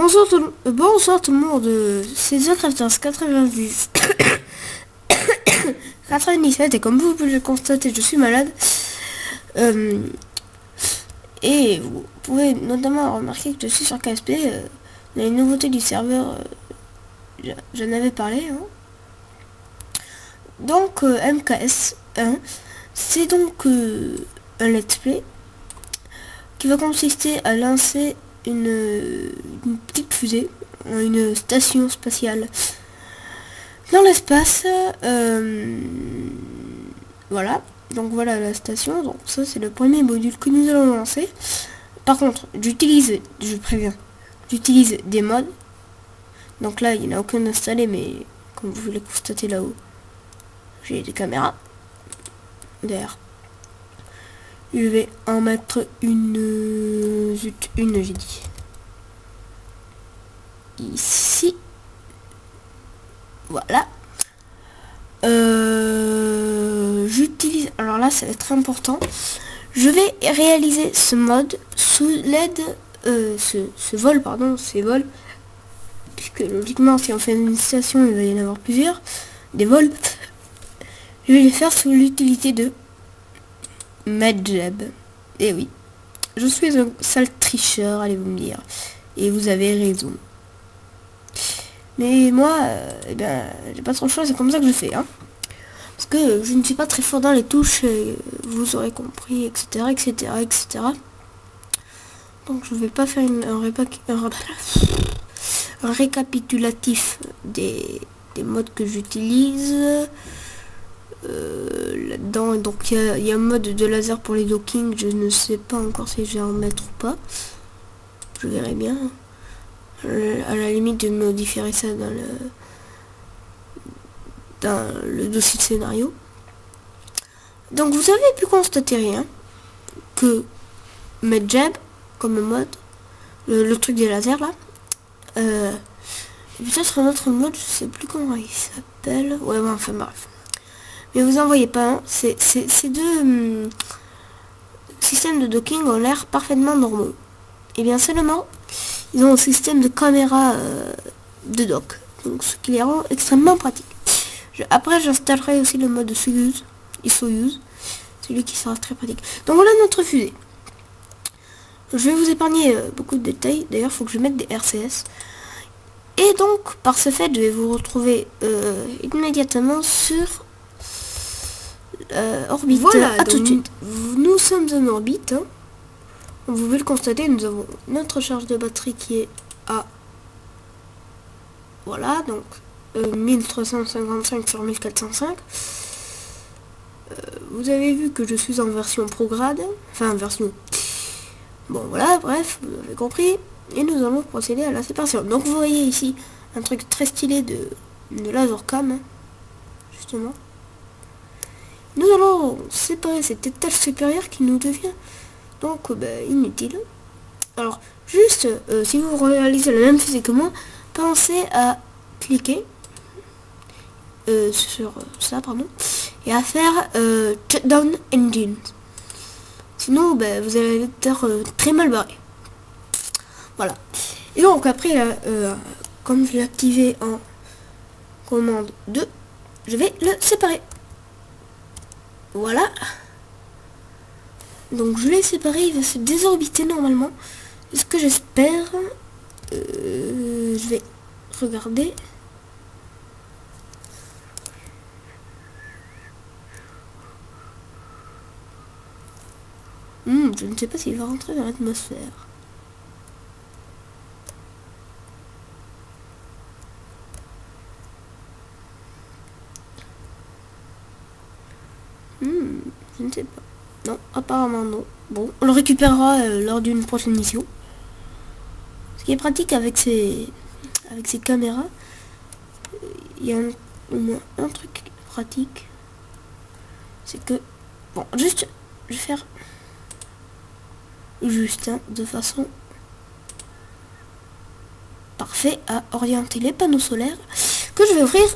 Bonsoir tout le monde, c'est The90 97 et comme vous pouvez le constater, je suis malade. Et vous pouvez notamment remarquer que je suis sur KSP, les nouveautés du serveur, j'en avais parlé. Hein. Donc MKS 1, c'est donc un let's play qui va consister à lancer une petite fusée, une station spatiale dans l'espace. Voilà, donc voilà la station. Donc ça c'est le premier module que nous allons lancer. Par contre, je préviens, j'utilise des mods. Donc là il n'y en a aucun installé, mais comme vous le constatez là-haut, j'ai des caméras. D'ailleurs, je vais en mettre une j'ai dit. Ici. Voilà. J'utilise... Alors là, ça va être très important. Je vais réaliser ce mode sous l'aide... ce vol, pardon, ces vols. Puisque logiquement, si on fait une station, il va y en avoir plusieurs. Des vols. Je vais les faire sous l'utilité de MadJab. Et oui. Je suis un sale tricheur, allez vous me dire. Et vous avez raison. Mais moi, eh ben, j'ai pas trop le choix, c'est comme ça que je fais. Hein. Parce que je ne suis pas très fort dans les touches, vous aurez compris, etc. etc., etc. Donc je vais pas faire un récapitulatif des modes que j'utilise. Là-dedans, donc il y a un mode de laser pour les dockings, je ne sais pas encore si je vais en mettre ou pas. Je verrai bien. À la limite de modifier ça dans le dossier de scénario. Donc vous avez pu constater rien que MadJab comme mode, le truc des lasers là, et peut-être un autre mode, je sais plus comment il s'appelle. Ouais, bon, enfin bref. Mais vous en voyez pas, hein. Ces deux systèmes de docking ont l'air parfaitement normaux. Et bien seulement, ils ont un système de caméra de dock, donc ce qui les rend extrêmement pratiques. Après, j'installerai aussi le mode Soyuz, celui qui sera très pratique. Donc voilà notre fusée. Je vais vous épargner beaucoup de détails. D'ailleurs, il faut que je mette des RCS. Et donc, par ce fait, je vais vous retrouver immédiatement sur orbite. Voilà, à tout de suite. Nous sommes en orbite. Hein. Vous pouvez le constater, nous avons notre charge de batterie qui est à... Voilà, donc 1355 sur 1405. Vous avez vu que je suis en version prograde. Enfin, version... Bon, voilà, bref, vous avez compris. Et nous allons procéder à la séparation. Donc, vous voyez ici un truc très stylé de lasercam, hein, justement. Nous allons séparer cet étage supérieur qui nous devient donc inutile. Alors, juste, si vous réalisez la même fusée que moi, pensez à cliquer sur ça, pardon, et à faire Shutdown Engine. Sinon, vous allez être très mal barré. Voilà. Et donc, après, là, comme je l'ai activé en commande 2, je vais le séparer. Voilà. Donc je l'ai séparé, il va se désorbiter normalement. Ce que j'espère. Je vais regarder. Je ne sais pas s'il va rentrer dans l'atmosphère. Je ne sais pas. Non, apparemment non. Bon, on le récupérera lors d'une prochaine mission. Ce qui est pratique avec ces caméras, il y a au moins un truc pratique. C'est que... Bon, juste, je vais faire... Juste, hein, de façon... parfait à orienter les panneaux solaires que je vais ouvrir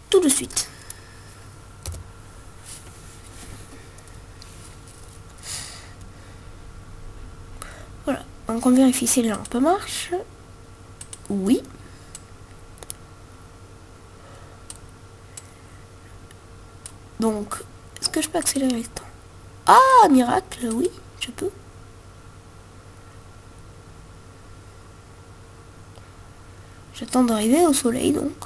tout de suite. Voilà, donc on vérifie si les lampes marchent. Oui. Donc, est-ce que je peux accélérer le temps? Ah, miracle, oui, je peux. J'attends d'arriver au soleil, donc.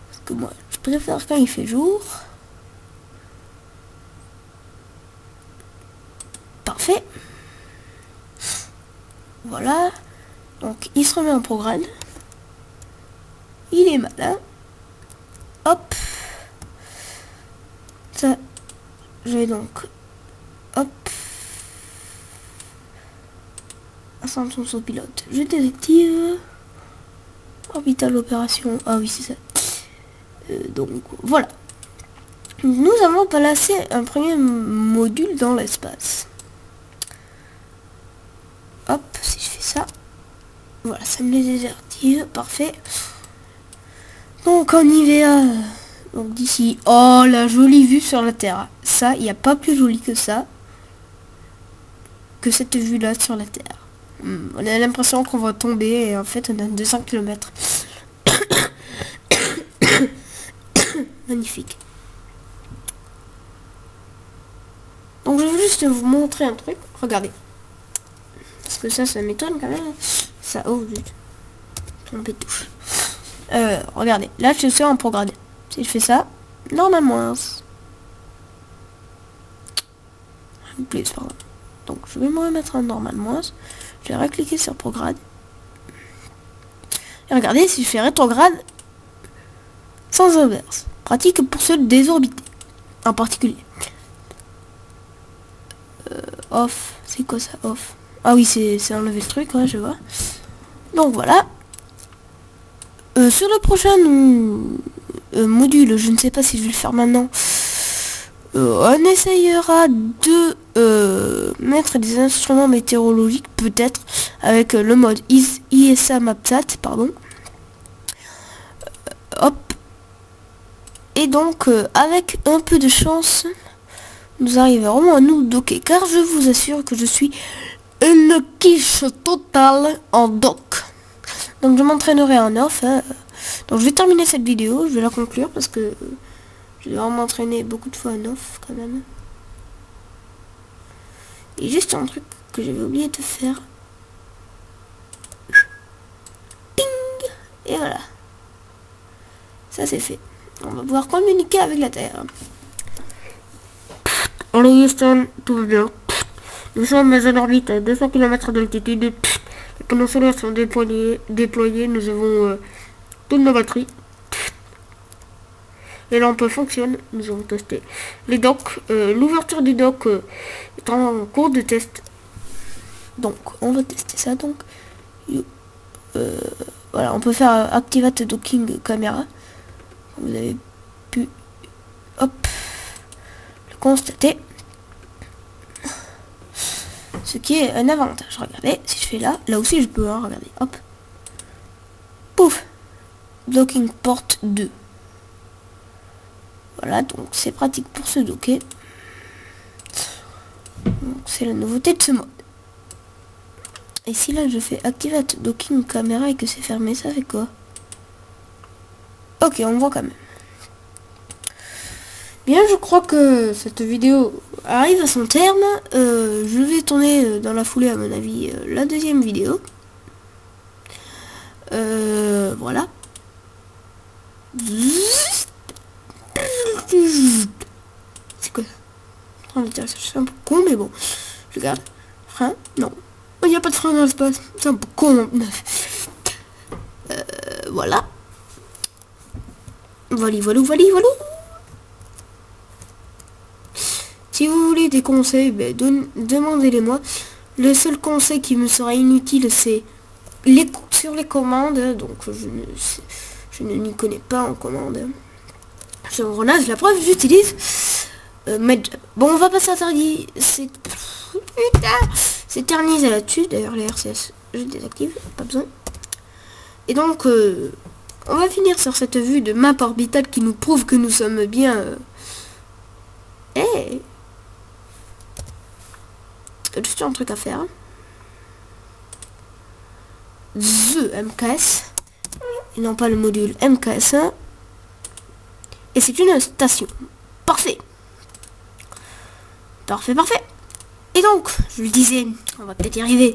Parce que moi, je préfère quand il fait jour. Parfait. Voilà. Donc, il se remet en prograde. Il est malin. Hop. Ça, je vais donc... Hop. Ascension sur pilote. Je désactive. Orbital opération. Ah oui, c'est ça. Donc, voilà. Nous avons placé un premier module dans l'espace. Hop, si je fais ça. Voilà, ça me les désactive. Parfait. Donc, on y va. Donc, d'ici. Oh, la jolie vue sur la Terre. Ça, il n'y a pas plus joli que ça. Que cette vue-là sur la Terre. On a l'impression qu'on va tomber et en fait, on a 200 km. Magnifique. Donc je vais juste vous montrer un truc. Regardez. Parce que ça m'étonne quand même. Ça, oh zut. Trompé de touche. Regardez. Là, je suis en prograde. Si je fais ça, normalement. Plus, pardon. Donc je vais me remettre en normalement. Je vais recliquer sur prograde. Et regardez, si je fais rétrograde, sans inverse. Pratique pour ceux désorbités. En particulier. Off. C'est quoi ça, off? Ah oui, c'est enlever le truc, ouais, je vois. Donc voilà. Sur le prochain module, je ne sais pas si je vais le faire maintenant. On essayera de mettre des instruments météorologiques, peut-être, avec le mode ISA MapSat, pardon. Hop. Et donc, avec un peu de chance, nous arriverons à nous docker, car je vous assure que je suis une quiche totale en dock. Donc je m'entraînerai en off. Donc je vais terminer cette vidéo, je vais la conclure parce que je dois m'entraîner beaucoup de fois en off quand même. Et juste un truc que j'avais oublié de faire. Ping. Et voilà. Ça c'est fait. On va pouvoir communiquer avec la Terre. Allô Houston, tout va bien. Nous sommes en orbite à 200 km d'altitude. Les panneaux solaires sont déployés. Nous avons toutes nos batteries. Les lampes fonctionnent. Nous avons testé les docks. L'ouverture du dock est en cours de test. Donc, on va tester ça. Donc, voilà, on peut faire Activate Docking Camera. Vous avez pu, hop, le constater. Ce qui est un avantage. Regardez, si je fais là aussi je peux, hein, regardez, hop. Pouf. Docking port 2. Voilà, donc c'est pratique pour se docker. C'est la nouveauté de ce mode. Et si là je fais Activate Docking Camera et que c'est fermé, ça fait quoi? Ok, on voit quand même. Bien, je crois que cette vidéo arrive à son terme. Je vais tourner dans la foulée, à mon avis, la deuxième vidéo. Voilà. C'est quoi ça? C'est un peu con, mais bon. Je garde. Frein? Non. Il n'y a pas de frein dans l'espace. C'est un peu con. Voilà. Voilà. Si vous voulez des conseils, ben, demandez-les-moi. Le seul conseil qui me sera inutile, c'est sur les commandes. Donc je ne m'y connais pas en commande. Sur Engrenage, la preuve, j'utilise Medjab. Bon, on va passer à Tardi. C'est éternisé là-dessus. D'ailleurs, les RCS, je désactive. Pas besoin. Et donc, on va finir sur cette vue de map orbitale qui nous prouve que nous sommes bien... Hey, juste un truc à faire. the MKS, et non pas le module MKS1, et c'est une station. Parfait. Parfait, parfait. Et donc, je le disais, on va peut-être y arriver.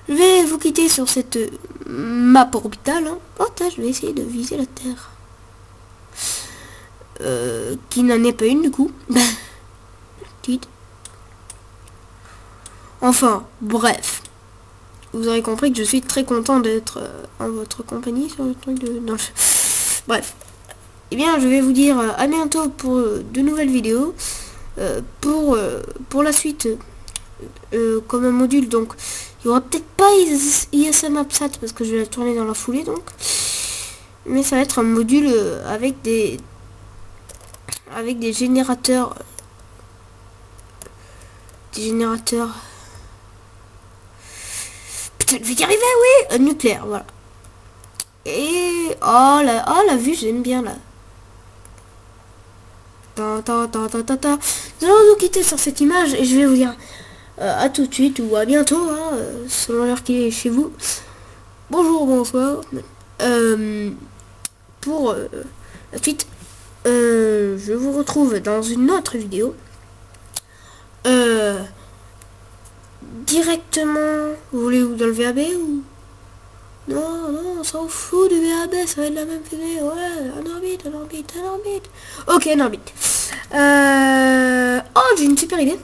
Je vais vous quitter sur cette map orbitale. Hein. Oh, je vais essayer de viser la Terre. Qui n'en est pas une du coup. Petite. Enfin, bref. Vous aurez compris que je suis très content d'être en votre compagnie sur le truc de... Non, bref. Eh bien, je vais vous dire à bientôt pour de nouvelles vidéos. Pour la suite, comme un module, donc, il n'y aura peut-être pas ISM AppSat parce que je vais la tourner dans la foulée, donc. Mais ça va être un module avec des générateurs. Putain, je vais y arriver, oui, nucléaire, voilà. Et oh la vue, j'aime bien là. Nous allons nous quitter sur cette image et je vais vous dire à tout de suite ou à bientôt, hein, selon l'heure qui est chez vous. Bonjour, bonsoir. Pour la suite, je vous retrouve dans une autre vidéo. Directement, vous voulez dans le VAB ou... Non, on s'en fout du VAB, ça va être la même fusée, ouais, un orbite. Ok, un orbite. Oh, j'ai une super idée.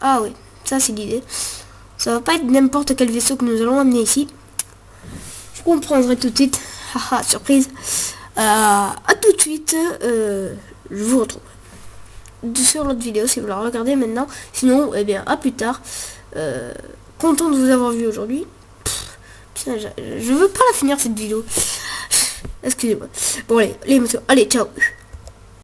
Ah oui, ça c'est l'idée. Ça va pas être n'importe quel vaisseau que nous allons amener ici. Je comprendrai tout de suite. Haha, surprise. À tout de suite. Je vous retrouve sur l'autre vidéo si vous la regardez maintenant. Sinon, eh bien, à plus tard. Content de vous avoir vu aujourd'hui. Putain, je veux pas la finir cette vidéo. Excusez-moi. Bon allez, les messieurs, allez, ciao.